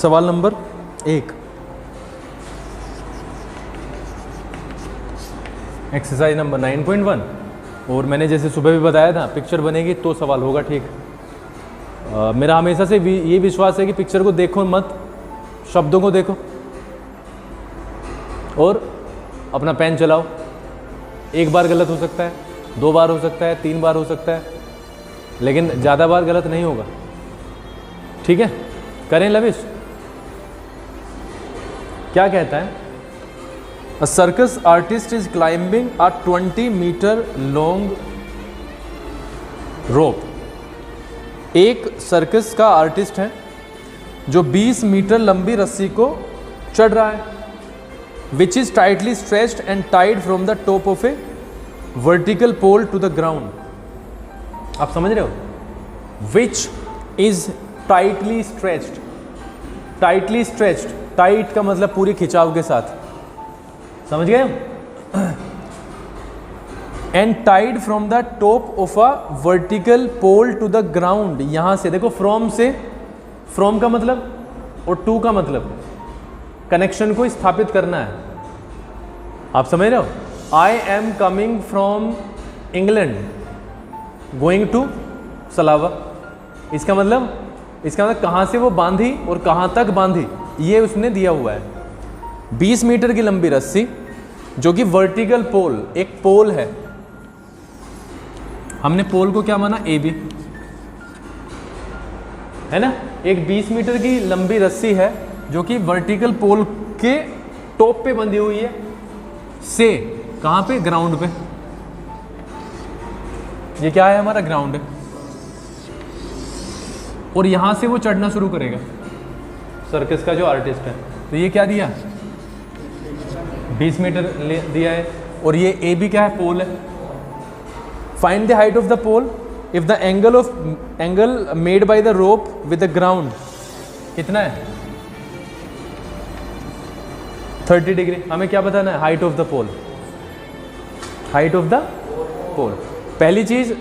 सवाल number 1, exercise number 9.1। और मैंने जैसे सुबह भी बताया था, पिक्चर बनेगी तो सवाल होगा, ठीक। मेरा हमेशा से ये विश्वास है कि पिक्चर को देखो मत, शब्दों को देखो और अपना पेन चलाओ। एक बार गलत हो सकता है, 2 बार हो सकता है, 3 बार हो सकता है, लेकिन ज़्यादा बार गलत नहीं होगा, ठीक है। करें लविश। क्या कहता है? A circus artist is climbing a 20-meter long rope। एक सर्कस का आर्टिस्ट है जो 20 मीटर लंबी रस्सी को चढ़ रहा है, which is tightly stretched and tied from the top of a vertical pole to the ground। आप समझ रहे हो? Which is tightly stretched, tightly stretched, tight का मतलब पूरी खिंचाव के साथ, समझ गए? And tied from the top of a vertical pole to the ground. यहां से देखो, फ्रॉम से, फ्रॉम का मतलब और टू का मतलब, कनेक्शन को स्थापित करना है। आप समझ रहे हो? I am coming from England going to Salawa. इसका मतलब कहां से वो बांधी और कहां तक बांधी, ये उसने दिया हुआ है। 20 मीटर की लंबी रस्सी जो कि वर्टिकल पोल, एक पोल है। हमने पोल को क्या माना? ए बी, है ना। एक 20 मीटर की लंबी रस्सी है जो कि वर्टिकल पोल के टॉप पे बंधी हुई है, से कहां पे? ग्राउंड पे। ये क्या है? हमारा ग्राउंड है। और यहां से वो चढ़ना शुरू करेगा, सर्कस का जो आर्टिस्ट है। तो ये क्या दिया? 20 मीटर दिया है। और ये ए बी क्या है? पोल है। Find the height of the pole if the angle made by the rope with the ground कितना है? 30 डिग्री। हमें क्या बताना है? Height of the pole, height of the pole. पहली चीज,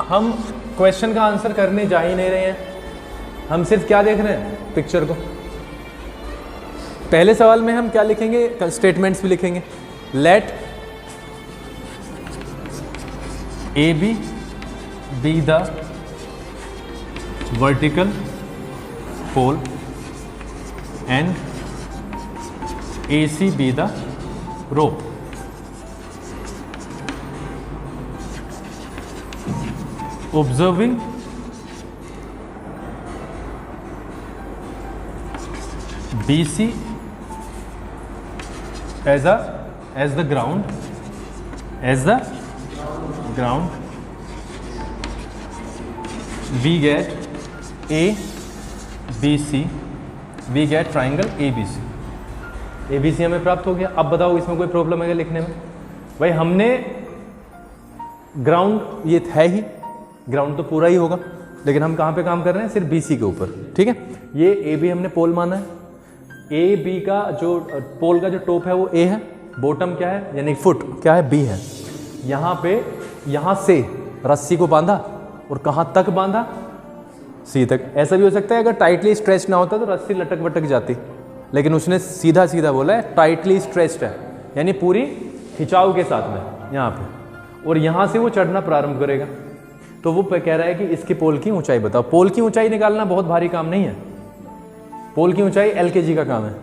हम क्वेश्चन का आंसर करने जा ही नहीं रहे हैं, हम सिर्फ क्या देख रहे हैं? पिक्चर को। पहले सवाल में हम क्या लिखेंगे? स्टेटमेंट्स भी लिखेंगे। Let A B the vertical pole and A C be the rope. Observing BC as the ground, we get ABC, we get triangle ABC। ABC हमें प्राप्त हो गया। अब बताओ इसमें कोई प्रॉब्लम है लिखने में? भाई हमने ग्राउंड, ये है ही, ग्राउंड तो पूरा ही होगा, लेकिन हम कहाँ पे काम कर रहे हैं? सिर्फ BC के ऊपर, ठीक है। ये AB हमने पोल माना है। ए बी का जो पोल का जो टॉप है वो ए है, बॉटम क्या है यानी फुट क्या है? बी है। यहाँ पे, यहाँ से रस्सी को बांधा और कहाँ तक बांधा? सी तक। ऐसा भी हो सकता है अगर टाइटली स्ट्रेच ना होता तो रस्सी लटक वटक जाती, लेकिन उसने सीधा सीधा बोला है टाइटली स्ट्रेच्ड है, यानी पूरी खिंचाव के साथ में यहाँ पे। और यहाँ से वो चढ़ना प्रारंभ करेगा। तो वो कह रहा है कि इसकी पोल की ऊंचाई बताओ। पोल की ऊंचाई निकालना बहुत भारी काम नहीं है, पोल की ऊंचाई LKG का काम है।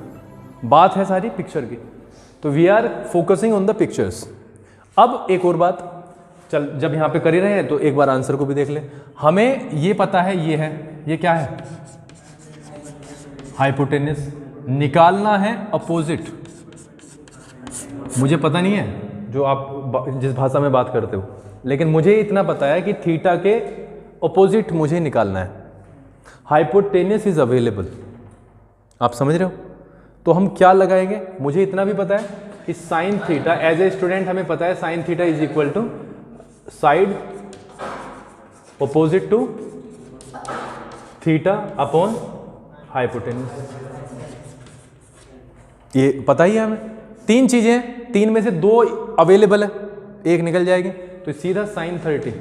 बात है सारी पिक्चर की, तो we are focusing on the pictures. अब एक और बात, चल जब यहाँ पे कर ही रहे हैं तो एक बार आंसर को भी देख ले। हमें ये पता है, ये है, ये क्या है? हाइपोटेनस। निकालना है अपोजिट। मुझे पता नहीं है जो आप जिस भाषा में बात करते हो, लेकिन मुझे इतना पता है कि थीटा के अपोजिट मुझे निकालना है। हाइपोटेनस इज अवेलेबल, आप समझ रहे हो? तो हम क्या लगाएंगे? मुझे इतना भी पता है कि sine theta, as a student हमें पता है sine theta is equal to side opposite to theta upon hypotenuse. ये पता ही है हमें। 3 चीजें हैं, 3 में से 2 अवेलेबल है, 1 निकल जाएगी, तो सीधा साइन 30।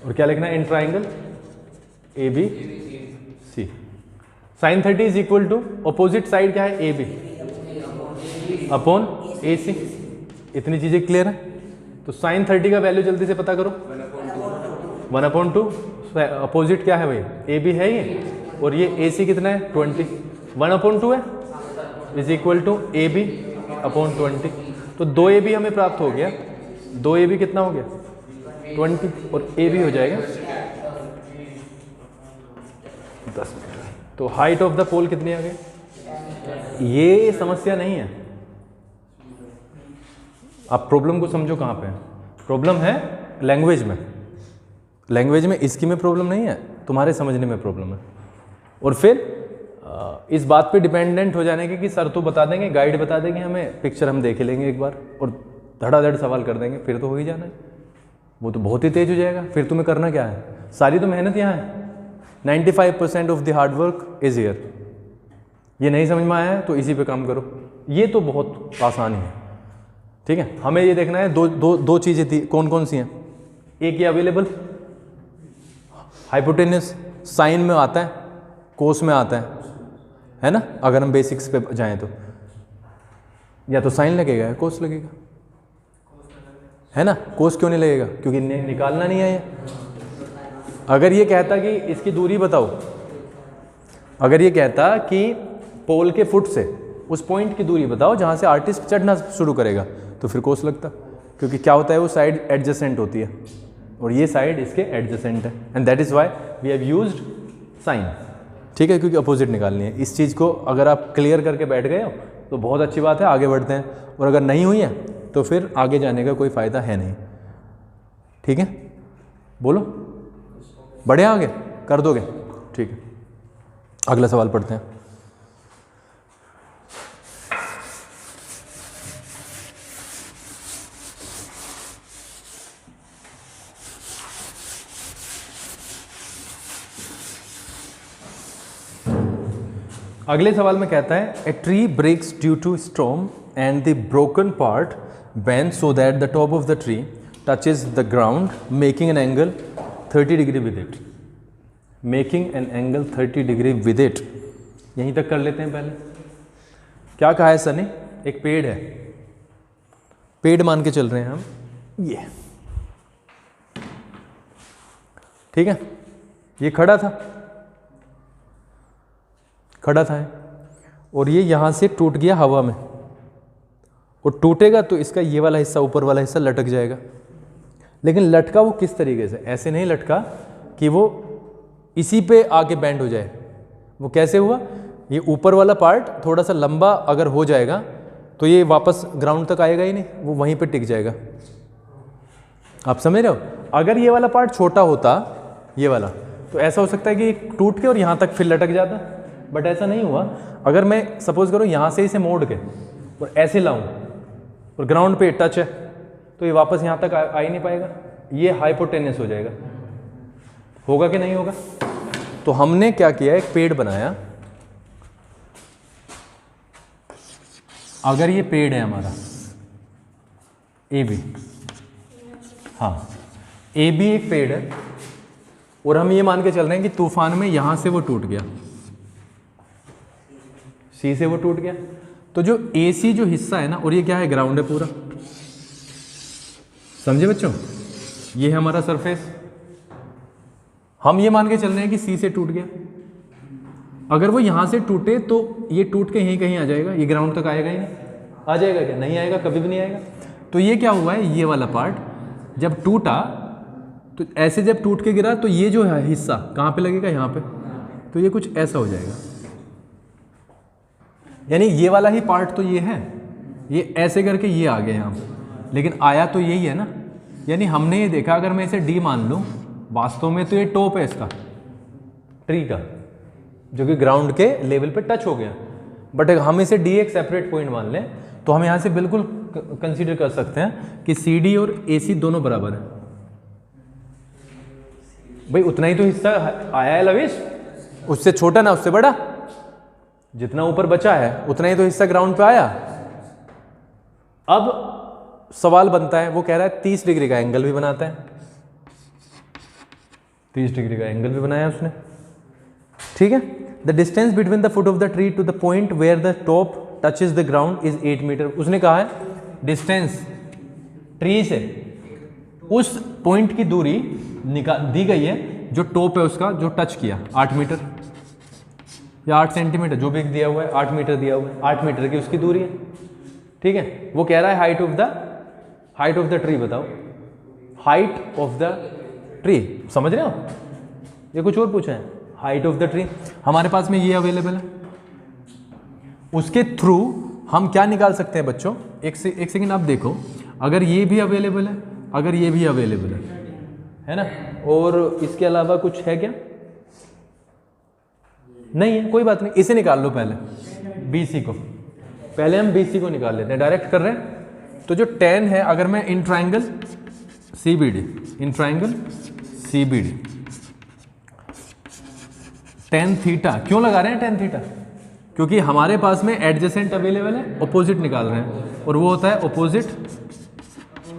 और क्या लिखना है? In triangle ABC। Sine 30 is equal to opposite side क्या है, ए बी अपॉन ए सी। इतनी चीजें क्लियर है। तो साइन 30 का वैल्यू जल्दी से पता करो, 1/2। अपोजिट क्या है भाई, ए बी है ये, और ये ए सी कितना है 20, 1/2 है, is equal to A B upon 20। तो 2AB हमें प्राप्त हो गया, 2AB कितना हो गया 20, और AB हो जाएगा 10 मीटर। तो हाइट ऑफ द पोल कितनी आ गई। ये समस्या नहीं है, आप प्रॉब्लम को समझो कहाँ पे है। प्रॉब्लम है लैंग्वेज में, लैंग्वेज में इसकी में प्रॉब्लम नहीं है, तुम्हारे समझने में प्रॉब्लम है। और फिर इस बात पे डिपेंडेंट हो जाने के कि सर तो बता देंगे, गाइड बता देंगे हमें, पिक्चर हम देख लेंगे एक बार और धड़ाधड़ सवाल कर देंगे, फिर तो हो ही जाना है। वो तो बहुत ही तेज हो जाएगा। फिर तुम्हें करना क्या है, सारी तो मेहनत यहाँ है। 95% of the hard work is here. ये नहीं समझ में आया है तो इसी पे काम करो, ये तो बहुत आसान है। ठीक है, हमें ये देखना है दो चीज़ें थी, कौन कौन सी हैं। एक ये अवेलेबल हाइपोटेन्यूस साइन में आता है, कोस में आता है ना। अगर हम बेसिक्स पे जाएं तो या तो साइन लगेगा या कोस लगेगा, है ना। कोस क्यों नहीं लगेगा, क्योंकि निकालना नहीं है ये। अगर ये कहता कि इसकी दूरी बताओ, अगर ये कहता कि पोल के फुट से उस पॉइंट की दूरी बताओ जहाँ से आर्टिस्ट चढ़ना शुरू करेगा, तो फिर कोस लगता, क्योंकि क्या होता है वो साइड एडजेसेंट होती है और ये साइड इसके एडजेसेंट है, and that is why we have used sine. ठीक है, क्योंकि अपोजिट निकालनी है। इस चीज़ को अगर आप क्लियर करके बैठ गए हो तो बहुत अच्छी बात है, आगे बढ़ते हैं। और अगर नहीं हुई है तो फिर आगे जाने का कोई फ़ायदा है नहीं। ठीक है, बोलो, बढ़े आगे कर दोगे। ठीक है, अगला सवाल पढ़ते हैं। अगले सवाल में कहता है a tree breaks due to storm and the broken part bend so that the top of the tree touches the ground making an angle 30 degree with it. Making an angle 30 degree with it, यहीं तक कर लेते हैं। पहले क्या कहा है sir ने, एक पेड़ है, पेड़ मान के चल रहे हैं हम, ये ठीक है, ये खड़ा था और ये यहाँ से टूट गया हवा में, और टूटेगा तो इसका ये वाला हिस्सा, ऊपर वाला हिस्सा लटक जाएगा। लेकिन लटका वो किस तरीके से, ऐसे नहीं लटका कि वो इसी पे आके बैंड हो जाए। वो कैसे हुआ, ये ऊपर वाला पार्ट थोड़ा सा लंबा अगर हो जाएगा तो ये वापस ग्राउंड तक आएगा ही नहीं, वो वहीं पे टिक जाएगा। आप समझ रहे हो। अगर ये वाला पार्ट छोटा होता, ये वाला, तो ऐसा हो सकता है कि टूट के और यहाँ तक फिर लटक जाता, बट ऐसा नहीं हुआ। अगर मैं सपोज करो यहाँ से इसे मोड़ के और ऐसे लाऊं और ग्राउंड पे टच है, तो ये वापस यहाँ तक आ ही नहीं पाएगा, ये हाइपोटेन्यूस हो जाएगा। होगा कि नहीं होगा। तो हमने क्या किया, एक पेड़ बनाया। अगर ये पेड़ है हमारा ए बी, हाँ ए बी एक पेड़ है, और हम ये मान के चल रहे हैं कि तूफान में यहां से वो टूट गया, सी से वो टूट गया, तो जो ए सी जो हिस्सा है ना, और ये क्या है, ग्राउंड है पूरा। समझे बच्चों, ये है हमारा सरफेस। हम ये मान के चल रहे हैं कि सी से टूट गया। अगर वो यहां से टूटे तो ये टूट के यहीं कहीं आ जाएगा, ये ग्राउंड तक आएगा ही नहीं। आ जाएगा क्या, नहीं आएगा, कभी भी नहीं आएगा। तो ये क्या हुआ है, ये वाला पार्ट जब टूटा, तो ऐसे जब टूट के गिरा, तो ये जो है हिस्सा कहाँ पे लगेगा, यहाँ पे। तो ये कुछ ऐसा हो जाएगा, यानी ये वाला ही पार्ट तो ये है, ये ऐसे करके ये आ गया यहाँ पे, लेकिन आया तो यही है ना। यानी हमने ये देखा, अगर मैं इसे डी मान लूँ, वास्तव में तो ये टॉप है इसका ट्री का, जो कि ग्राउंड के लेवल पे टच हो गया। बट अगर हम इसे डी एक सेपरेट पॉइंट मान लें, तो हम यहाँ से बिल्कुल कंसीडर कर सकते हैं कि सी डी और ए सी दोनों बराबर है। भाई उतना ही तो हिस्सा आया है लवेश, उससे छोटा ना उससे बड़ा, जितना ऊपर बचा है उतना ही तो हिस्सा ग्राउंड पे आया। अब सवाल बनता है, वो कह रहा है 30 डिग्री का एंगल भी बनाता है, 30 डिग्री का एंगल भी बनाया उसने। ठीक है, the distance between the foot of the tree to the point where the top touches the ground is 8 metre. उसने कहा है डिस्टेंस ट्री से उस पॉइंट की दूरी दी गई है जो टॉप है उसका, जो टच किया 8 मीटर या 8 सेंटीमीटर, जो भी दिया हुआ है 8 मीटर दिया हुआ है, 8 मीटर की उसकी दूरी है। ठीक है, वो कह रहा है हाइट ऑफ द ट्री बताओ, हाइट ऑफ द ट्री, समझ रहे हो? ये कुछ और पूछा है, हाइट ऑफ द ट्री। हमारे पास में ये अवेलेबल है, उसके थ्रू हम क्या निकाल सकते हैं बच्चों? एक सेकेंड आप देखो, अगर ये भी अवेलेबल है, अगर ये भी अवेलेबल है ना, और इसके अलावा कुछ है क्या? नहीं है, कोई बात नहीं, इसे निकाल लो पहले, BC को। पहले हम BC को निकाल लेते हैं, डायरेक्ट कर रहे हैं। तो जो tan है, अगर मैं इन ट्राइंगल CBD tan थीटा, क्यों लगा रहे हैं tan थीटा? क्योंकि हमारे पास में एडजेसेंट अवेलेबल है, अपोजिट निकाल रहे हैं, और वो होता है opposite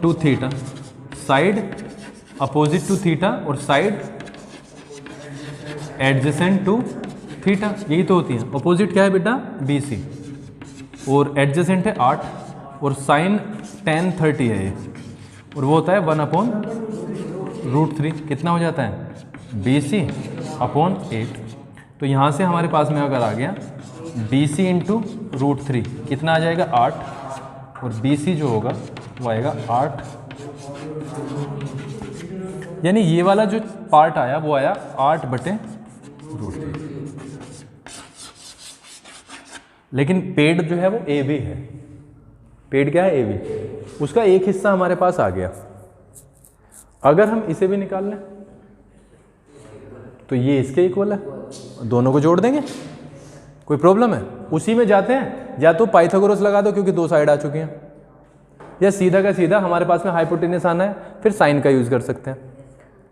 to theta, side opposite to theta और साइड एडजेसेंट टू थीटा, यही तो होती है। अपोजिट क्या है बेटा? BC, और एडजेसेंट है 8, और साइन tan 30 है ये, और वो होता है 1/√3। कितना हो जाता है? BC/8। तो यहाँ से हमारे पास में अगर आ गया BC इंटू √3, कितना आ जाएगा? 8, और BC जो होगा वो आएगा 8, यानी ये वाला जो पार्ट आया वो आया 8/√3। लेकिन पेड़ जो है वो AB है, पेड़ क्या है? AB, उसका एक हिस्सा हमारे पास आ गया। अगर हम इसे भी निकाल लें तो ये इसके इक्वल है, दोनों को जोड़ देंगे, कोई प्रॉब्लम है? उसी में जाते हैं, या तो पाइथागोरस लगा दो क्योंकि दो साइड आ चुकी हैं, या सीधा का सीधा हमारे पास में हाइपोटेनस आना है, फिर साइन का यूज कर सकते हैं,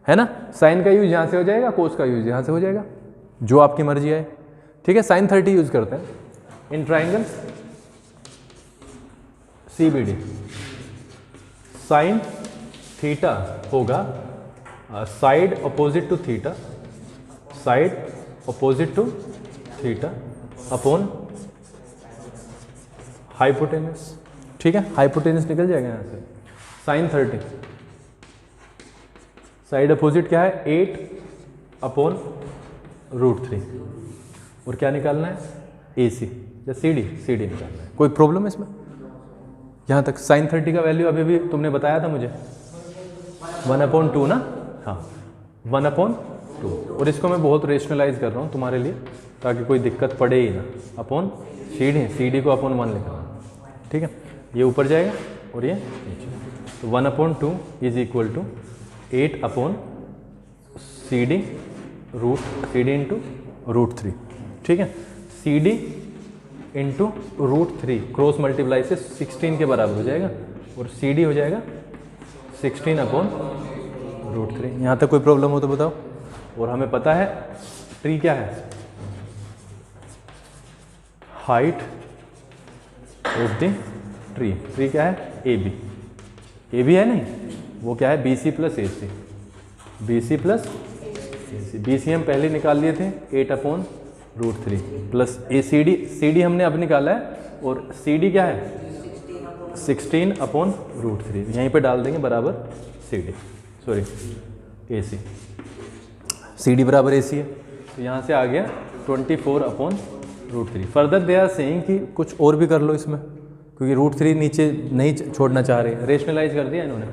है ना? साइन का यूज यहाँ से हो जाएगा, कोस का यूज यहाँ से हो जाएगा, जो आपकी मर्जी है। ठीक है, साइन 30 यूज करते हैं in triangle CBD। Sine theta होगा side opposite to theta, side opposite to theta upon hypotenuse. ठीक है, हाइपोटेनस निकल जाएगा यहाँ से। साइन 30, साइड अपोजिट क्या है? 8/√3, और क्या निकालना है? AC या CD निकालना है। कोई प्रॉब्लम है इसमें? यहाँ तक साइन 30 का वैल्यू अभी भी तुमने बताया था मुझे 1/2 ना? हाँ, 1/2, और इसको मैं बहुत रेशनलाइज कर रहा हूँ तुम्हारे लिए, ताकि कोई दिक्कत पड़े ही ना। अपॉन CD को अपॉन 1 लिख रहा हूँ। ठीक है, ये ऊपर जाएगा और ये नीचे, तो 1/2 is equal to 8/CD into √3। ठीक है, CD इंटू √3 क्रॉस मल्टीप्लाई से 16 के बराबर हो जाएगा, और CD हो जाएगा 16/√3। यहाँ तक कोई प्रॉब्लम हो तो बताओ। और हमें पता है ट्री क्या है? Height of the tree. Tree क्या है? AB है नहीं, वो क्या है? BC + AC, BC + AC। BC हम पहले निकाल लिए थे 8/√3 प्लस CD हमने अब निकाला है, और CD क्या है? 16/√3, यहीं पे डाल देंगे बराबर AC। CD बराबर AC है, तो यहाँ से आ गया 24/√3। फर्दर दे आर सेइंग कि कुछ और भी कर लो इसमें, क्योंकि √3 नीचे नहीं छोड़ना चाह रहे, रेशनलाइज कर दिया इन्होंने।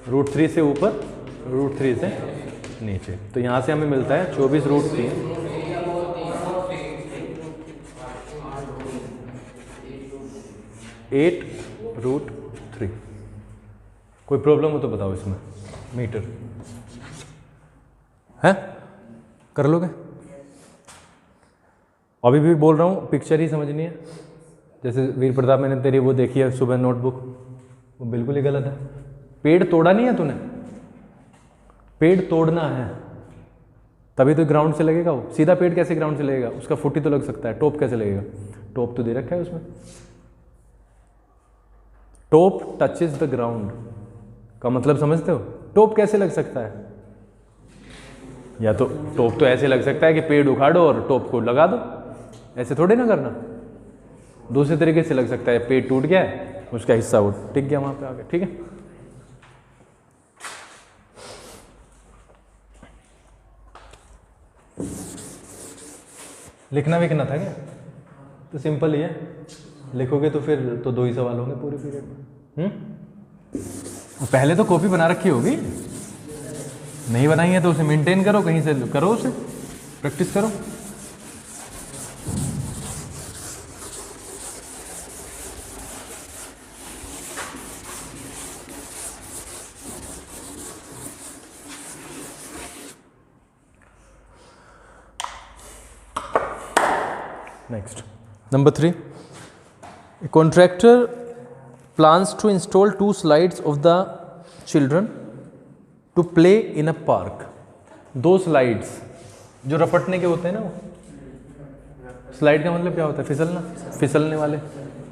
√3 से ऊपर, √3 से नीचे, तो यहाँ से हमें मिलता है 24/3 8/√3। कोई प्रॉब्लम हो तो बताओ इसमें? मीटर है, कर लोगे? अभी भी बोल रहा हूँ, पिक्चर ही समझनी है। जैसे वीर प्रताप, मैंने तेरी वो देखी है सुबह नोटबुक, वो बिल्कुल ही गलत है। पेड़ तोड़ा नहीं है तूने, पेड़ तोड़ना है, तभी तो ग्राउंड से लगेगा। वो सीधा पेड़ कैसे ग्राउंड से लगेगा? उसका फुट ही तो लग सकता है, टॉप कैसे लगेगा? टॉप तो दे रखा है उसमें, टॉप टचेस द ग्राउंड का मतलब समझते हो? टॉप कैसे लग सकता है? या तो टोप तो ऐसे लग सकता है कि पेड़ उखाड़ो और टोप को लगा दो, ऐसे थोड़े ना करना। दूसरे तरीके से लग सकता है पेड़ टूट गया है, उसका हिस्सा वो टिक गया वहाँ पे आके, ठीक है। लिखना भी करना था क्या? तो सिंपल ही है, लिखोगे तो फिर तो 2 ही सवाल होंगे पूरे पीरियड में। पहले तो कॉपी बना रखी होगी, नहीं बनाई है तो उसे मेंटेन करो, कहीं से करो, उसे प्रैक्टिस करो। Next, number 3. A contractor plans to install 2 slides of the children to play in a park. 2 slides जो रपटने के होते हैं ना, वो स्लाइड का मतलब क्या होता है? फिसलना, फिसलने वाले,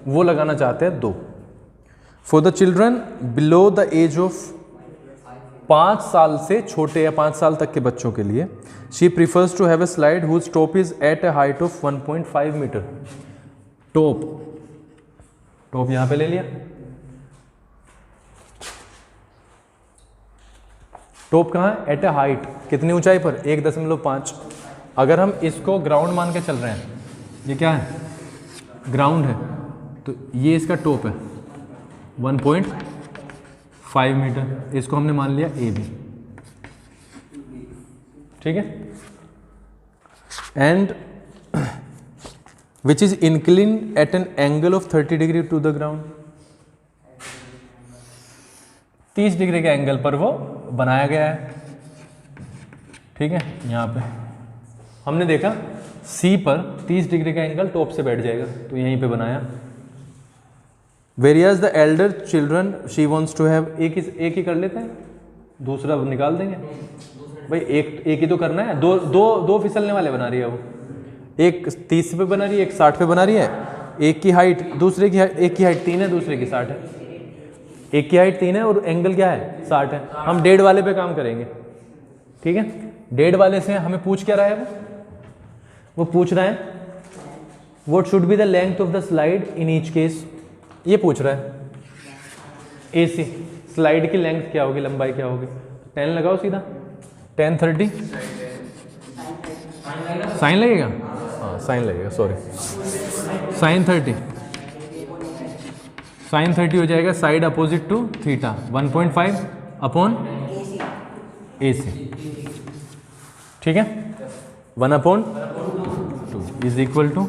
वो लगाना चाहते हैं 2। For the children below the age of 5 साल से छोटे या 5 साल तक के बच्चों के लिए, she prefers to have a slide whose top is at a height of 1.5 metre. Top यहां पे ले लिया, टॉप कहाँ है? एट ए हाइट, कितनी ऊंचाई पर? 1.5। अगर हम इसको ग्राउंड मान के चल रहे हैं, ये क्या है? ग्राउंड है, तो ये इसका टॉप है 1.5 मीटर, इसको हमने मान लिया ए बी, ठीक है। And which is inclined at an angle of 30 degree to the ground. 30 degree के एंगल पर वो बनाया गया है, ठीक है। यहाँ पे हमने देखा सी पर 30 डिग्री का एंगल टॉप से बैठ जाएगा, तो यहीं पे बनाया। Various the elder children she wants to have, एक ही कर लेते हैं, दूसरा निकाल देंगे भाई। एक ही तो करना है, दो फिसलने वाले बना रही है वो, एक 30 पे बना रही है, एक 60 पे बना रही है। एक की हाइट दूसरे की हाइट, एक की हाइट 3 है, दूसरे की 60 है। एक की हाइट 3 है और एंगल क्या है? 60 है। हम डेढ़ वाले पे काम करेंगे, ठीक है। डेढ़ वाले से हमें पूछ क्या रहा है? वो पूछ रहा है what should be the length of the slide in each case, ये पूछ रहा है। ए सी स्लाइड की लेंथ क्या होगी, लंबाई क्या होगी? 10 लगाओ सीधा, 10 30 साइन लगेगा, हाँ साइन लगेगा, सॉरी साइन 30 हो जाएगा side opposite to theta 1.5 upon A C, ठीक है। 1/2 इज इक्वल टू,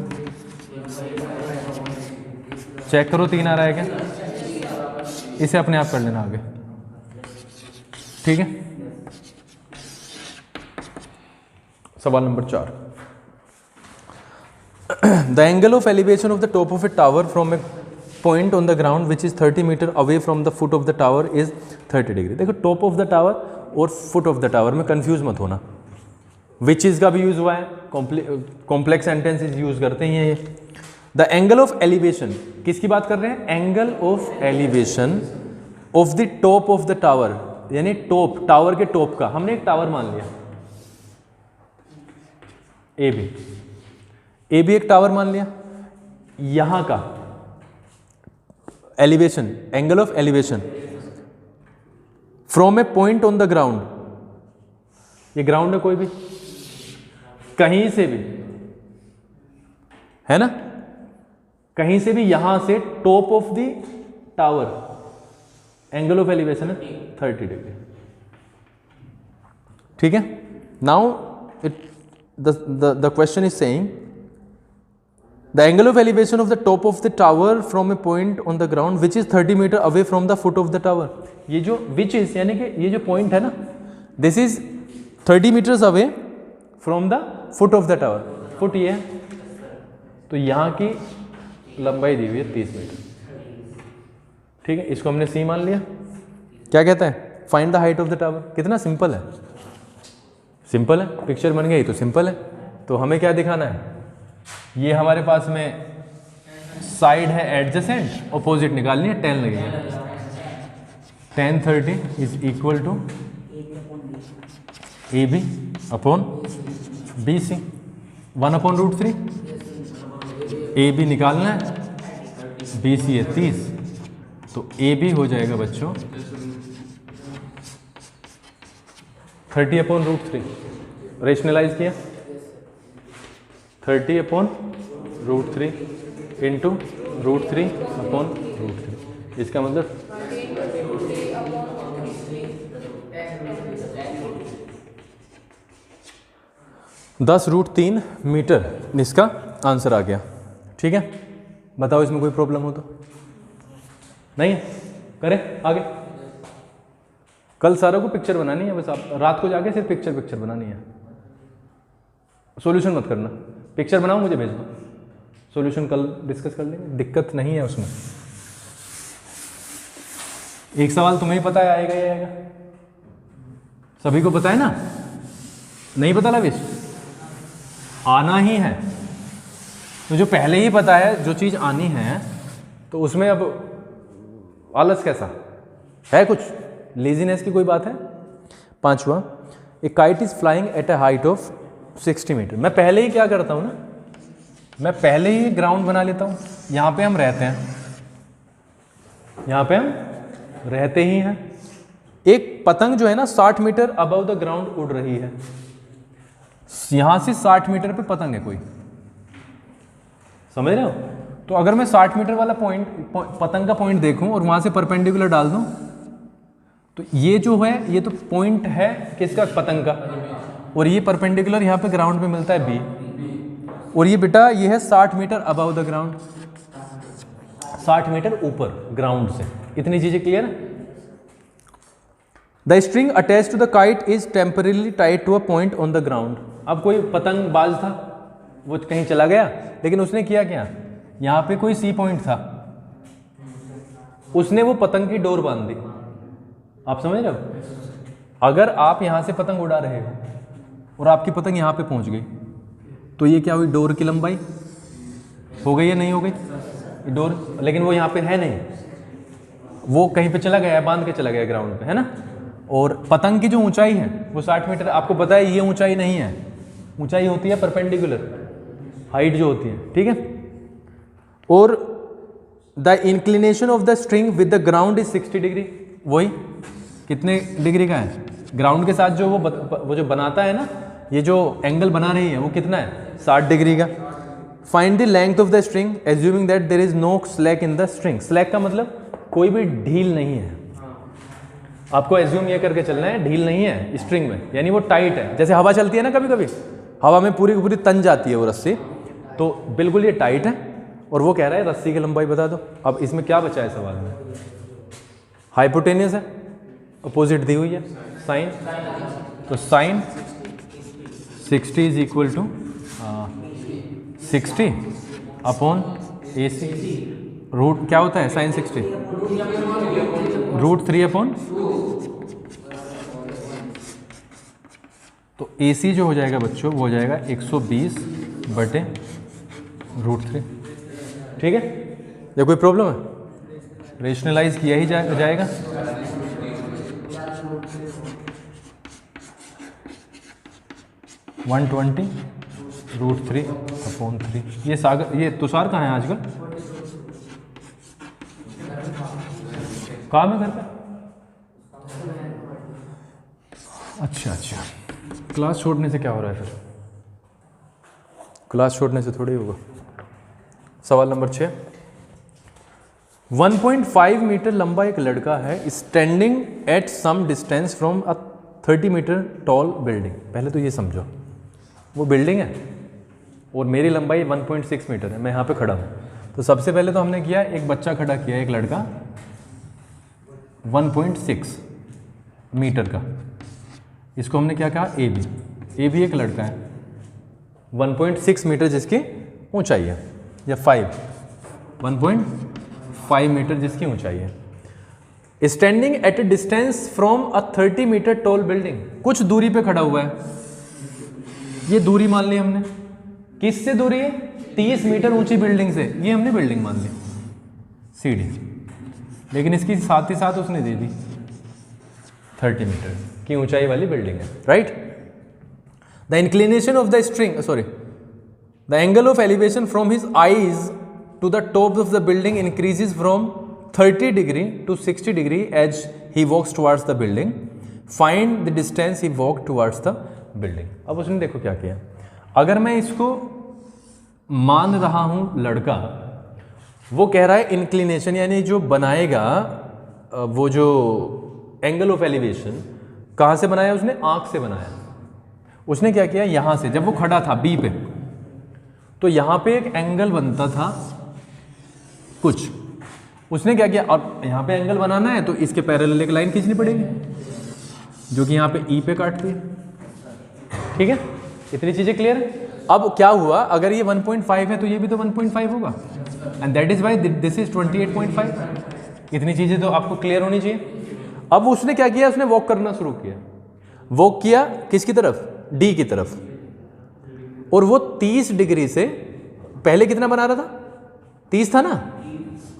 चेक करो 3 आ रहा है क्या? इसे अपने आप कर लेना आगे, ठीक है। सवाल नंबर 4। The angle of elevation of the top of a tower from a point on the ground which is 30 metre away from the foot of the tower is 30 degree. देखो टॉप ऑफ द टावर और foot of the tower में confuse मत होना, which is का भी use हुआ है, complex sentences use करते हैं ये। द एंगल ऑफ एलिवेशन, किसकी बात कर रहे हैं? Angle of elevation of the top of the tower, यानी टॉप, टावर के टॉप का। हमने एक टावर मान लिया ए बी एक टावर मान लिया। यहां का elevation, angle of elevation from a point on the ground, ये ग्राउंड है कोई भी, कहीं से भी है ना, कहीं से भी, यहां से top of the tower, angle of elevation है 30 डिग्री, ठीक है। Now it the question is saying the angle of elevation of the top of the tower from a point on the ground which is 30 meter away from the foot of the tower। ये जो which is यानी कि ये जो point है ना, this is 30 meters away from the foot of the tower, foot ये है, तो यहाँ की लंबाई दी हुई है 30 मीटर, ठीक है। इसको हमने C मान लिया। क्या कहता है? Find the height of the tower. कितना सिंपल है, सिंपल है, पिक्चर बन गई तो सिंपल है। तो हमें क्या दिखाना है? ये हमारे पास में साइड है एडजेसेंट, अपोजिट निकालनी है, 10 लगेगा। 10 30 is equal to A B upon B C, 1/√3। A B निकालना है, बी सी है 30, तो ए बी हो जाएगा बच्चों 30/√3। रेशनलाइज किया, 30/√3 इंटू √3/√3। इसका मतलब 10√3 मीटर इसका आंसर आ गया। ठीक है, बताओ इसमें कोई प्रॉब्लम हो तो? नहीं है, करें आगे। कल सारों को पिक्चर बनानी है, बस आप रात को जाके सिर्फ पिक्चर बनानी है, सॉल्यूशन मत करना। पिक्चर बनाओ मुझे भेज दो, सॉल्यूशन कल डिस्कस कर लेंगे, दिक्कत नहीं है उसमें। एक सवाल तुम्हें ही पता है आएगा ही आएगा, सभी को पता है ना? नहीं पता लविश? आना ही है, तो जो पहले ही पता है जो चीज़ आनी है तो उसमें अब आलस कैसा है? कुछ लेजीनेस की कोई बात है? 5वां, a kite is flying at a height of 60 metre. मैं पहले ही क्या करता हूँ ना, मैं पहले ही ग्राउंड बना लेता हूँ। यहाँ पे हम रहते हैं, यहाँ पे हम रहते ही हैं। एक पतंग जो है ना 60 मीटर अबव द ग्राउंड उड़ रही है, यहाँ से 60 मीटर पे पतंग है कोई, समझ रहे हो? तो अगर मैं 60 मीटर वाला पतंग का पॉइंट देखूं और वहां से परपेंडिकुलर डाल दूं, तो ये जो है ये तो पॉइंट है किसका? पतंग का। और ये परपेंडिकुलर यहाँ पे ग्राउंड पे मिलता है बी, और ये बेटा ये है 60 metre above the ground, 60 metre ऊपर ग्राउंड से। इतनी चीजें क्लियर है? The string attach to the kite is temporarily tied to a point on the ground. अब कोई पतंग बाज था, वो कहीं चला गया, लेकिन उसने किया क्या? यहाँ पे कोई सी पॉइंट था, उसने वो पतंग की डोर बांध दी। आप समझ रहे हो? अगर आप यहाँ से पतंग उड़ा रहे हो और आपकी पतंग यहाँ पे पहुँच गई, तो ये क्या हुई? डोर की लंबाई हो गई या नहीं हो गई डोर? लेकिन वो यहाँ पे है नहीं, वो कहीं पे चला गया, बांध के चला गया ग्राउंड पे, है ना? और पतंग की जो ऊंचाई है वो 60 मीटर। आपको पता है ये ऊंचाई नहीं है, ऊंचाई होती है परपेंडिकुलर, हाइट जो होती है, ठीक है? और the inclination of the string with the ground is 60 degree. वही कितने डिग्री का है? ग्राउंड के साथ जो वो जो बनाता है ना, ये जो एंगल बना रही है वो कितना है? 60 डिग्री का। Find the length of the string assuming that there is no slack in the string. Slack का मतलब कोई भी ढील नहीं है। आपको एज्यूम ये करके चलना है ढील नहीं है स्ट्रिंग में, यानी वो टाइट है। जैसे हवा चलती है ना, कभी कभी हवा में पूरी की पूरी तन जाती है वो रस्सी, तो बिल्कुल ये टाइट है। और वो कह रहा है रस्सी की लंबाई बता दो। अब इसमें क्या बचा है सवाल में? हाइपोटेनियस है, अपोजिट दी हुई है साइन, तो sine 60 is equal to 60 upon AC। Root क्या होता है साइन 60? √3 अपॉन, तो AC जो हो जाएगा बच्चों वो हो जाएगा 120/√3। ठीक है? या कोई प्रॉब्लम है? रेशनलाइज किया ही जाएगा। (120√3/3). ये सागर, ये तुषार कहाँ है आजकल? काम है घर पे? अच्छा, क्लास छोड़ने से क्या हो रहा है फिर? क्लास छोड़ने से थोड़ी होगा। सवाल नंबर 6, 1.5 मीटर लंबा एक लड़का है standing at some distance from a 30 metre tall building. पहले तो ये समझो, वो बिल्डिंग है और मेरी लंबाई 1.6 मीटर है, मैं यहाँ पे खड़ा हूँ। तो सबसे पहले तो हमने किया, एक बच्चा खड़ा किया, एक लड़का 1.6 मीटर का, इसको हमने क्या कहा? ए बी एक लड़का है 1.6 मीटर जिसकी ऊंचाई है, या 1.5 मीटर जिसकी ऊंचाई है। Standing at a distance from a 30 metre tall building, कुछ दूरी पे खड़ा हुआ है। ये दूरी मान ली हमने, किससे दूरी है? 30 मीटर ऊंची बिल्डिंग से। ये हमने बिल्डिंग मान ली सीढ़ी, लेकिन इसकी साथ ही साथ उसने दे दी 30 मीटर की ऊंचाई वाली बिल्डिंग है, right? The inclination of the string sorry the angle of elevation from his eyes to the top of the building increases from 30 degree to 60 degree as he walks towards the building, find the distance he walk towards the building. अब उसने देखो क्या किया, अगर मैं इसको मान रहा हूं लड़का, वो कह रहा है इंक्लिनेशन यानी जो बनाएगा वो जो एंगल ऑफ एलिवेशन कहाँ से बनाया उसने, आंख से बनाया। उसने क्या किया, यहाँ से जब वो खड़ा था बी पे, तो यहाँ पे एक एंगल बनता था कुछ, उसने क्या किया, अब यहाँ पे एंगल बनाना है तो इसके पैरेलल एक लाइन खींचनी पड़ेगी जो कि यहाँ पे ई पे काटती है। ठीक है, इतनी चीज़ें क्लियर है। अब क्या हुआ, अगर ये 1.5 है तो ये भी तो 1.5 होगा, and that is why this is 28.5। इतनी चीज़ें तो आपको क्लियर होनी चाहिए। अब उसने क्या किया, उसने वॉक करना शुरू किया। वॉक किया किसकी तरफ, डी की तरफ, और वो 30 डिग्री से पहले कितना बना रहा था, 30 था ना,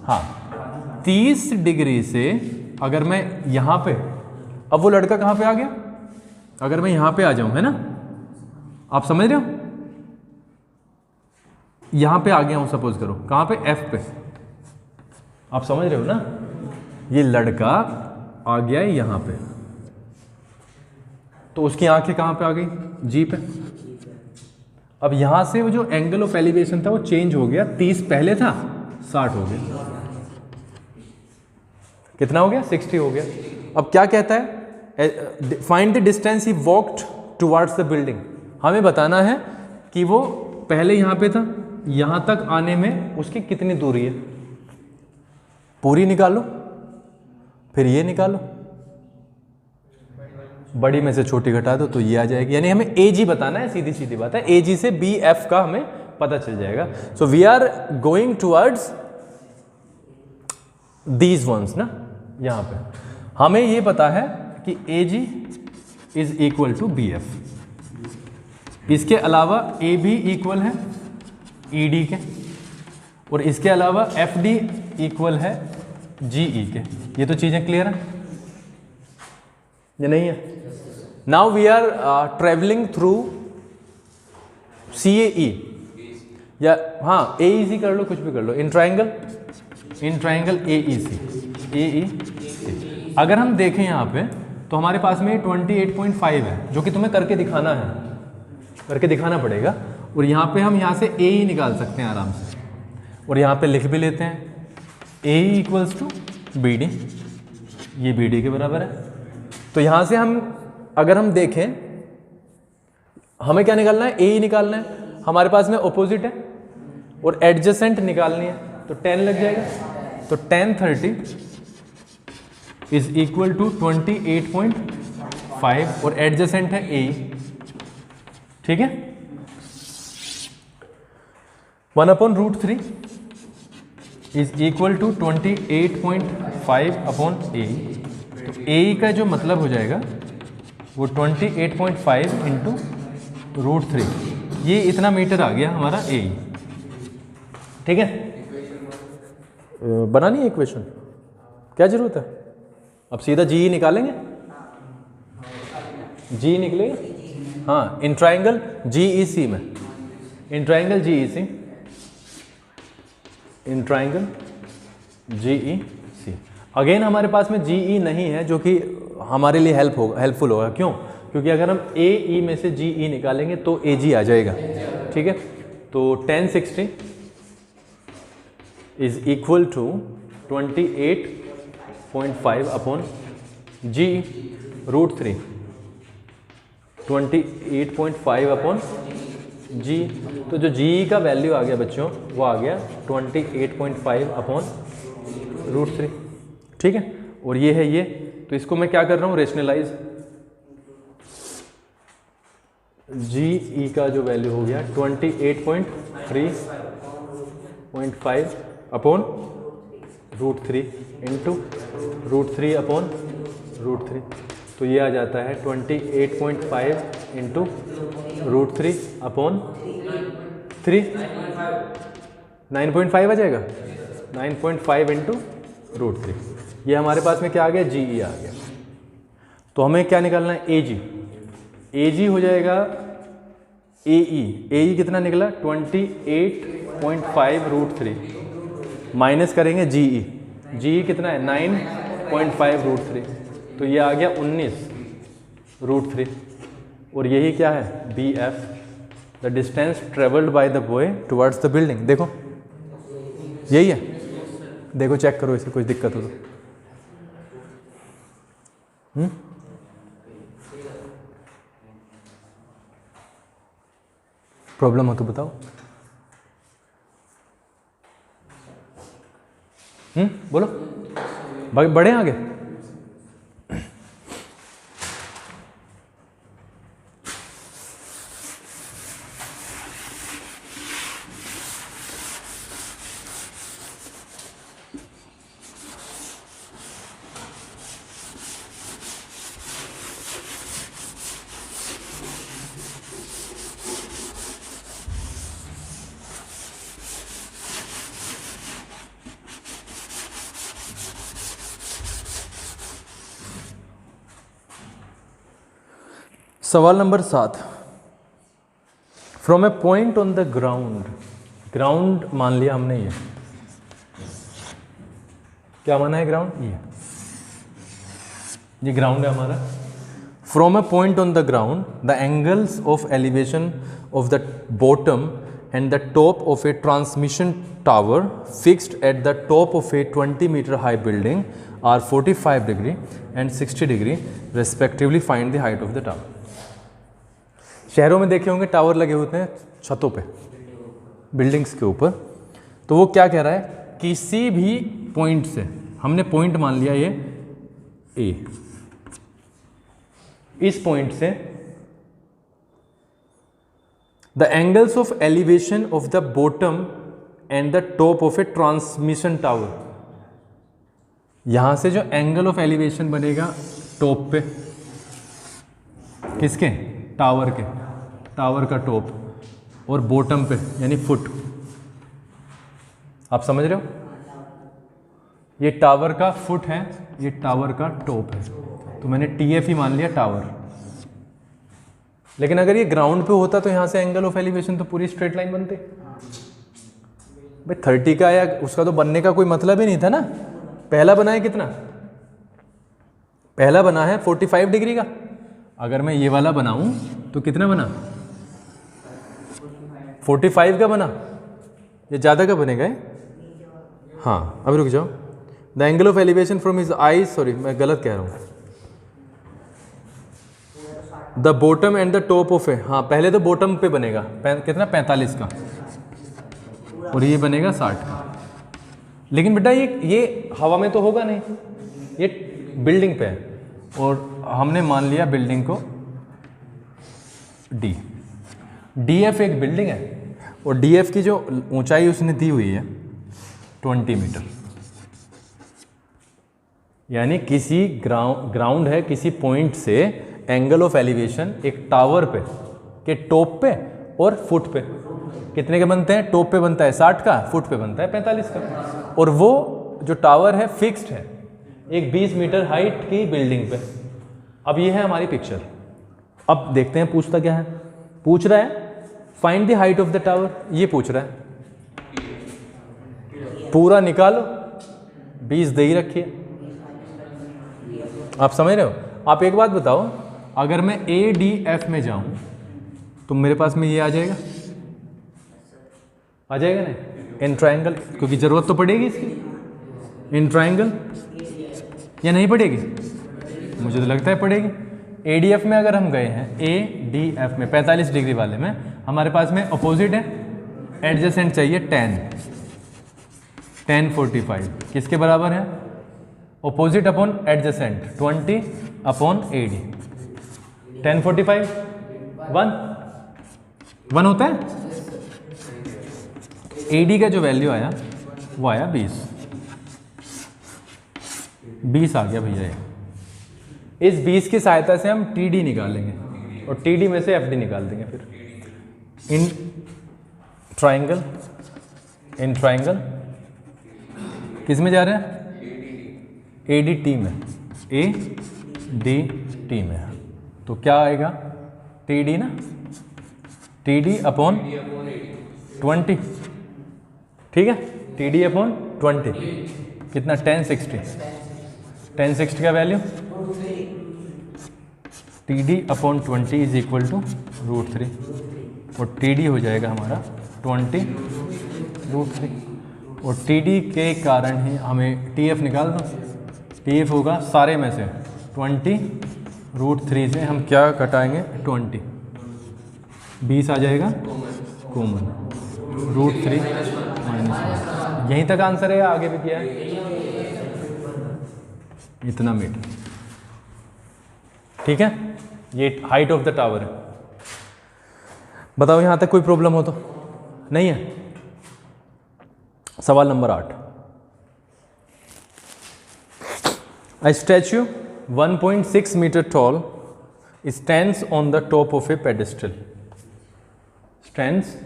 हाँ 30 डिग्री से अगर मैं यहाँ पे, अब वो लड़का कहाँ पे आ गया, अगर मैं यहाँ पे आ जाऊँ, है ना, आप समझ रहे हो, यहाँ पे आ गया हूँ सपोज करो, कहाँ पे, एफ पे, आप समझ रहे हो ना, ये लड़का आ गया है यहाँ पे, तो उसकी आंखें कहाँ पे आ गई, जी पे। अब यहाँ से वो जो एंगल ऑफ एलिवेशन था वो चेंज हो गया, 30 पहले था 60 हो गया, कितना हो गया, 60 हो गया। अब क्या कहता है, find the distance he walked towards the building. हमें बताना है कि वो पहले यहाँ पे था, यहाँ तक आने में उसकी कितनी दूरी है, पूरी निकालो, फिर ये निकालो, बड़ी में से छोटी घटा दो तो ये आ जाएगी, यानी हमें ए जी बताना है, सीधी सीधी बात है, ए जी से बी एफ का हमें पता चल जाएगा। So we are going towards these ones ना, यहाँ पे हमें ये पता है कि A G is equal to B F, इसके अलावा ए बी इक्वल है ई डी के, और इसके अलावा एफ डी इक्वल है जी ई के। ये तो चीज़ें क्लियर है, ये नहीं है। Now we are travelling through C A E, या हाँ ए ई सी कर लो, कुछ भी कर लो, इन ट्राइंगल ए ई सी। अगर हम देखें यहाँ पे तो हमारे पास में 28.5 है, जो कि तुम्हें करके दिखाना है, करके दिखाना पड़ेगा, और यहाँ पे हम यहाँ से ए ई निकाल सकते हैं आराम से, और यहाँ पे लिख भी लेते हैं A E equals to B D, ये बी डी के बराबर है। तो यहाँ से हम अगर हम देखें, हमें क्या निकालना है, ए ई निकालना है, हमारे पास में ऑपोजिट है और एडजेसेंट निकालनी है, तो 10 लग जाएगा, तो 10 30 इज इक्वल टू 28.5 और एडजेसेंट है ए, ठीक है, 1/√3 इज इक्वल टू 28.5 अपॉन ए। तो ए का जो मतलब हो जाएगा वो 28.5 इंटू √3, ये इतना मीटर आ गया हमारा ए, ठीक है। बनानी है इक्वेशन, क्या जरूरत है, अब सीधा जी ई निकालेंगे, जी निकलेगा, हाँ इन ट्राइंगल जी ई सी में, in triangle G E C, in triangle G E C. Again हमारे पास में जी ई नहीं है, जो कि हमारे लिए हेल्पफुल होगा, क्यों, क्योंकि अगर हम ए ई में से जी ई निकालेंगे तो ए जी आ जाएगा, ठीक है। तो 1060 is equal to 28.5 upon G √3, 28.5 upon G, तो जो जी का वैल्यू आ गया बच्चों वो आ गया 28.5 अपॉन √3, ठीक है। और ये है ये, तो इसको मैं क्या कर रहा हूँ, रेशनलाइज, जी ई का जो वैल्यू हो गया 28.5 अपॉन √3 इंटू √3 अपॉन √3, तो ये आ जाता है 28.5 इंटू √3 अपॉन 3, 9.5 आ जाएगा, 9.5 इंटू √3, ये हमारे पास में क्या आ गया, जी ई आ गया। तो हमें क्या निकालना है, ए जी, ए जी हो जाएगा AE कितना निकला 28.5√3 माइनस करेंगे GE कितना है 9.5√3 तो ये आ गया 19√3 और यही क्या है BF the distance travelled by the boy towards the building. देखो यही है, देखो चेक करो इसे कुछ दिक्कत हो तो। प्रॉब्लम हो तो बताओ। बोलो बढ़े आगे। सवाल number 7, from a point on the ground मान लिया हमने, ये क्या माना है ग्राउंड, ये ग्राउंड है हमारा। From a point on the ground the angles of elevation of the bottom and the top of a transmission tower fixed at the top of a 20 metre high building are 45 degree and 60 degree respectively, find the height of the tower. शहरों में देखे होंगे tower लगे होते हैं छतों पे, buildings के ऊपर। तो वो क्या कह रहा है, किसी भी पॉइंट से, हमने पॉइंट मान लिया ये ए, इस पॉइंट से the angles of elevation of the bottom and the top of a transmission tower, यहां से जो एंगल ऑफ एलिवेशन बनेगा टॉप पे, किसके, टावर के, टावर का टॉप, और बॉटम पे यानी फुट, आप समझ रहे हो, ये टावर का फुट है, ये टावर का टॉप है, तो मैंने TF ही मान लिया टावर। लेकिन अगर ये ग्राउंड पे होता तो यहां से एंगल ऑफ एलिवेशन तो पूरी स्ट्रेट लाइन बनते भाई, 30 का या उसका तो बनने का कोई मतलब ही नहीं था ना। पहला बना है कितना, पहला बना है 45 डिग्री का, अगर मैं ये वाला बनाऊं तो कितना बना, 45 का बना, ये ज़्यादा का बनेगा है? हाँ अब रुक जाओ। The angle of elevation from his eye, sorry मैं गलत कह रहा हूँ, the bottom and the top of A, हाँ पहले तो बॉटम पे बनेगा कितना 45 का और ये बनेगा 60 का। लेकिन बेटा ये हवा में तो होगा नहीं, ये बिल्डिंग पे है, और हमने मान लिया बिल्डिंग को DF एक बिल्डिंग है, और DF की जो ऊंचाई उसने दी हुई है 20 मीटर, यानी किसी ग्राउंड है, किसी पॉइंट से एंगल ऑफ एलिवेशन एक टावर पे के टॉप पे और फुट पे कितने के बनते हैं, टॉप पे बनता है 60 का, फुट पे बनता है 45 का, और वो जो टावर है फिक्स्ड है एक 20 मीटर हाइट की बिल्डिंग पे। अब ये है हमारी पिक्चर। अब देखते हैं पूछता क्या है, पूछ रहा है find the height of the tower, ये पूछ रहा है, पूरा निकालो, 20 दे ही रखिए। आप समझ रहे हो। आप एक बात बताओ, अगर मैं ADF में जाऊं तो मेरे पास में ये आ जाएगा ना, इन ट्रायंगल, क्योंकि जरूरत तो पड़ेगी इसकी, इन ट्रायंगल, या नहीं पड़ेगी, मुझे तो लगता है पड़ेगी। ADF में अगर हम गए हैं, ADF में 45 डिग्री वाले में हमारे पास में अपोजिट है, एडजेसेंट चाहिए tan 45, किसके बराबर है, opposite upon adjacent 20 upon AD, tan 45 1 होता है। AD का जो वैल्यू आया वो आया 20 आ गया भैया। इस 20 की सहायता से हम TD निकालेंगे और TD में से FD निकाल देंगे। फिर इन ट्रायंगल किस में जा रहे हैं, ADT में, ADT में, तो क्या आएगा TD ना, TD अपॉन 20, ठीक है, TD अपॉन 20 कितना 1060 का value TD upon 20 is equal to √3 और TD हो जाएगा हमारा 20 √3 और TD के कारण ही हमें TF निकाल दो। TF होगा सारे में से 20 √3 से हम क्या घटाएंगे 20, 20 आ जाएगा कॉमन √3 -1। यहीं तक आंसर है, आगे भी किया है इतना मीटर, ठीक है। ये हाइट ऑफ द टावर है। बताओ यहां तक कोई प्रॉब्लम हो तो नहीं है। सवाल number 8, A statue 1.6 meter tall stands on the top of a pedestal. Stands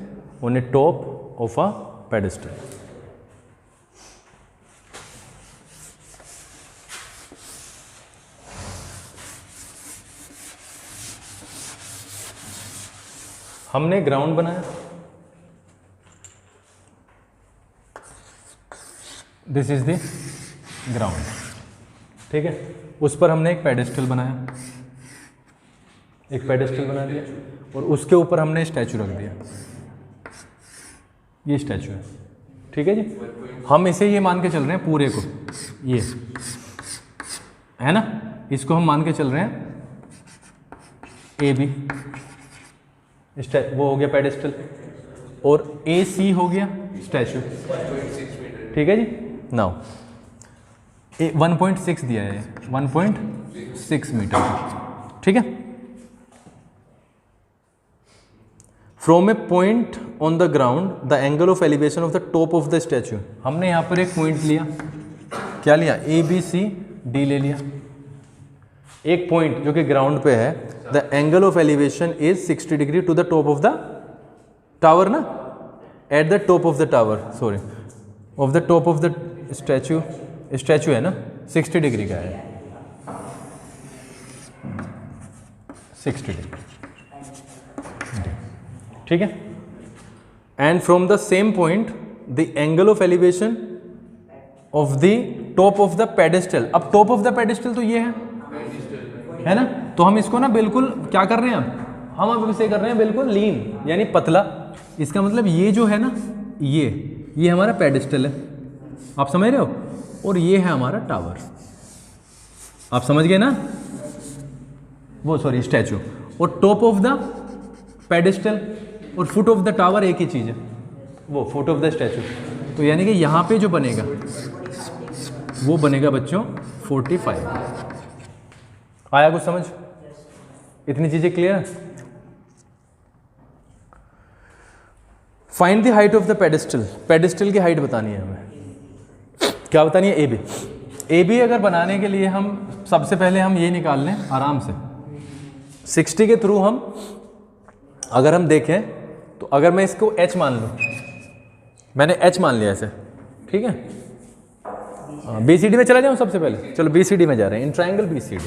on a top of a pedestal. हमने ग्राउंड बनाया, दिस इज द ग्राउंड, ठीक है। उस पर हमने एक पेडेस्टल बनाया, एक पेडेस्टल बना दिया और उसके ऊपर हमने स्टैचू रख दिया। ये स्टैचू है, ठीक है जी। हम इसे ये मान के चल रहे हैं पूरे को, ये है ना, इसको हम मान के चल रहे हैं AB, वो हो गया पेडेस्टल और AC हो गया स्टैचू, ठीक है जी। नाउ 1.6 दिया है, 1.6 मीटर, ठीक है। From a point on the ground the angle of elevation of the top of the statue. हमने यहां पर एक पॉइंट लिया, क्या लिया, ABCD ले लिया। एक पॉइंट जो कि ग्राउंड पे है, the angle of elevation is 60 degree to the top of the tower ना, at the top of the tower, sorry, of the top of the statue, statue है ना 60 डिग्री का है, 60 डिग्री, ठीक है। And from the same point the angle of elevation of the top of the pedestal. अब top of the pedestal तो ये है ना, तो हम इसको ना बिल्कुल क्या कर रहे हैं, हम अब इसे कर रहे हैं बिल्कुल लीन यानी पतला। इसका मतलब ये जो है ना, ये हमारा पेडेस्टल है, आप समझ रहे हो, और ये है हमारा टावर, आप समझ गए ना, वो सॉरी स्टैचू, और टॉप ऑफ द पेडेस्टल और फुट ऑफ द टावर एक ही चीज़ है, वो फुट ऑफ द स्टैचू। तो यानी कि यहाँ पे जो बनेगा वो बनेगा बच्चों 45। आया कुछ समझ, इतनी चीजें क्लियर है। Find the height of the pedestal, pedestal की हाइट बतानी है हमें, क्या बतानी है, AB। AB अगर बनाने के लिए हम सबसे पहले हम ये निकाल लें आराम से, 60 के थ्रू हम अगर हम देखें तो अगर मैं इसको H मान लूँ, मैंने H मान लिया ऐसे, ठीक है। BCD में चला जाऊँ सबसे पहले, चलो BCD में जा रहे हैं, in triangle BCD,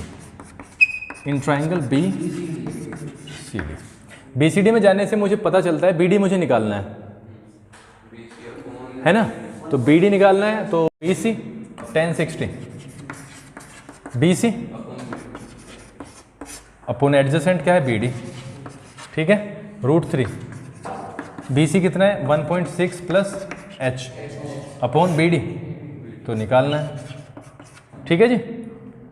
in triangle BCD। BCD में जाने से मुझे पता चलता है BD मुझे निकालना है ना, तो BD निकालना है तो BC 1060, BC अपॉन एडजेसेंट क्या है BD, ठीक है, √3। BC कितना है 1.6 प्लस H अपॉन BD, तो निकालना है, ठीक है जी।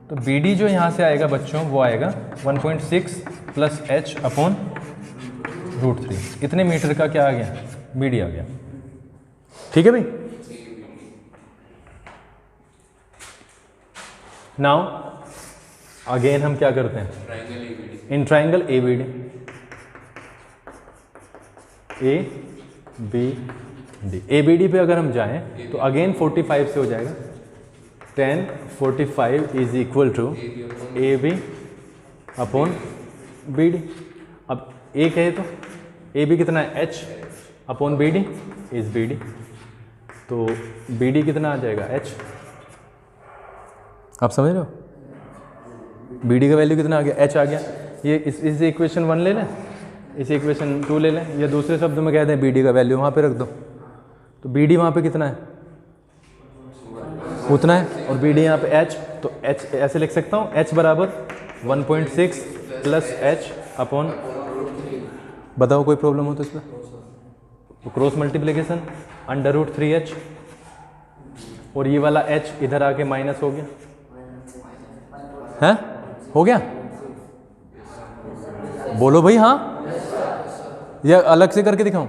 तो BD जो यहाँ से आएगा बच्चों वो आएगा 1.6 प्लस H अपॉन √3। इतने मीटर का क्या आ गया, BD आ गया, ठीक है भाई। नाउ अगेन हम क्या करते हैं, इन ट्राइंगल ABD, ABD पे अगर हम जाएं तो अगेन 45 से हो जाएगा, 1045 is equal to AB upon BD। अब A कहे तो AB कितना है H upon BD is BD, तो BD कितना आ जाएगा H, आप समझ रहे हो, BD का वैल्यू कितना आ गया, H आ गया। ये इस इक्वेशन 1 ले लें, इस इक्वेशन 2 ले लें, या दूसरे शब्द में कहते हैं बी डी का वैल्यू वहाँ पे रख दो, तो बी डी वहाँ पर कितना है, उतना है, और बी डी यहाँ पे एच, तो एच ऐसे लिख सकता हूँ, एच बराबर 1.6 प्लस एच अपॉन, बताओ कोई प्रॉब्लम हो तो इसमें, तो क्रॉस मल्टीप्लिकेशन √3h, और ये वाला h इधर आके माइनस हो गया, है हो गया, बोलो भाई हाँ, या अलग से करके दिखाऊं,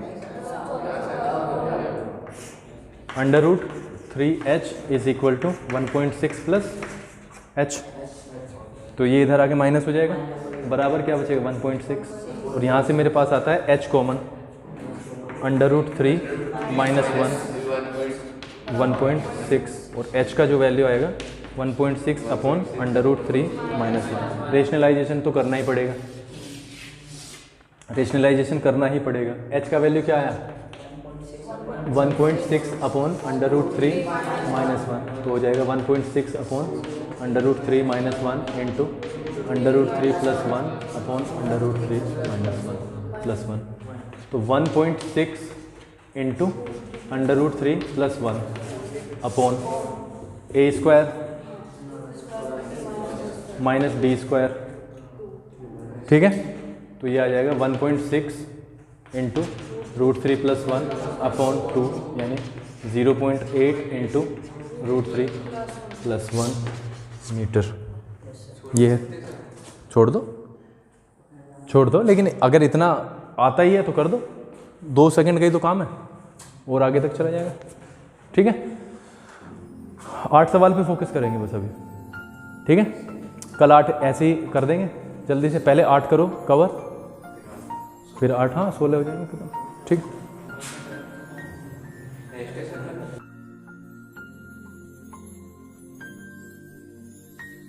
√3h is equal to 1.6 plus h, तो ये इधर आके माइनस हो जाएगा, बराबर क्या बचेगा 1.6, और यहाँ से मेरे पास आता है h कॉमन, √3 माइनस 1.6, और h का जो वैल्यू आएगा 1.6 अपॉन √3 माइनस 1। रेशनलाइजेशन तो करना ही पड़ेगा, रेशनलाइजेशन करना ही पड़ेगा। h का वैल्यू क्या आया 1.6 अपॉन √3 माइनस 1, तो हो जाएगा 1.6 upon √3 minus 1 into √3 plus 1 upon √3 minus 1 plus 1, तो 1.6 into √3 plus 1 upon a square minus b square, ठीक है, तो ये आ जाएगा 1.6 इंटू √3 प्लस 1 अपॉन 2, यानी 0.8 इंटू √3 प्लस 1 मीटर। ये है, छोड़ दो, लेकिन अगर इतना आता ही है तो कर दो, 2 सेकंड का ही तो काम है, और आगे तक चला जाएगा, ठीक है। 8 सवाल पे फोकस करेंगे बस अभी, ठीक है, कल 8 ऐसे ही कर देंगे जल्दी से, पहले 8 करो कवर, फिर 8 हाँ 16 हो जाएंगे, ठीक।